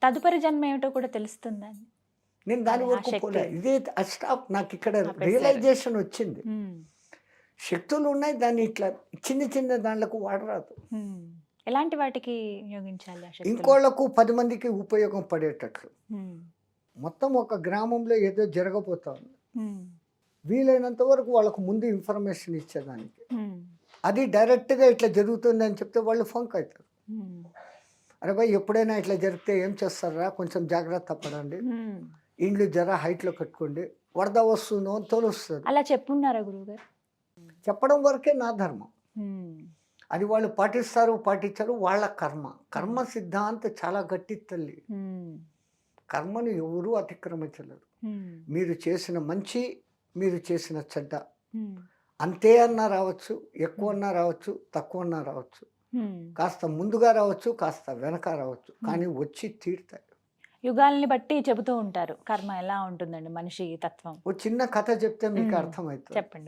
తదుపరి జన్మ ఏమిటో కూడా తెలుస్తుందండి. నేను దాని ఆ వరకు శక్తి. పోలే. ఇదే స్టాప్ నాకు ఇక్కడ ఆపేశారు. రియలైజేషన్ వచ్చింది. ఉమ్, శక్తులు ఉన్నాయి, దాన్ని ఇట్లా చిన్న చిన్న దాంట్లకు వాడరాదు. ఉమ్. ఎలాంటి వాటికి వినియోగించాలి ఆ శక్తులు? ఇంకోళ్లకు 10 మందికి ఉపయోగం పడేటట్లు. ఉమ్, మొత్తం ఒక గ్రామంలో ఏదో జరగబోతా ఉంది, ఉమ్, వీలైనంత వరకు వాళ్ళకు ముందు ఇన్ఫర్మేషన్ ఇచ్చేదానికి. ఉమ్, అది డైరెక్ట్గా ఇట్లా జరుగుతుంది అని చెప్తే వాళ్ళు ఫంక్ అవుతారు. ఉమ్, అరే భయ్, ఎప్పుడైనా ఇట్లా జరిగితే ఏం చేస్తారా, కొంచెం జాగ్రత్త పడండి, ఉమ్. ఇండ్లు జర హైట్లో కట్టుకోండి, వరద వస్తుందో అని తోలుస్తుంది. అలా చెప్పున్నారా గురువుగారు? చెప్పడం వరకే నా ధర్మం. ఉమ్, అది వాళ్ళు పాటిస్తారు పాటించరు, వాళ్ళ కర్మ. కర్మ సిద్ధాంత చాలా గట్టి తల్లి. ఉమ్, కర్మను ఎవరూ అతిక్రమించలేరు. ఉమ్, మీరు చేసిన మంచి, మీరు చేసిన చెడ్డ, ఉమ్, అంతే అన్నా రావచ్చు, ఎక్కువ అన్నా రావచ్చు, తక్కువ అన్నా రావచ్చు, ఉమ్. కాస్త ముందుగా రావచ్చు, కాస్త వెనక రావచ్చు, కానీ వచ్చి తీరుతాయి. యుగాల్ని బట్టి చెబుతూ ఉంటారు కర్మ ఎలా ఉంటుందండి, మనిషి తత్వం. ఓ చిన్న కథ చెప్తే మీకు మ్మ్. అర్థమవుతుంది. చెప్పండి.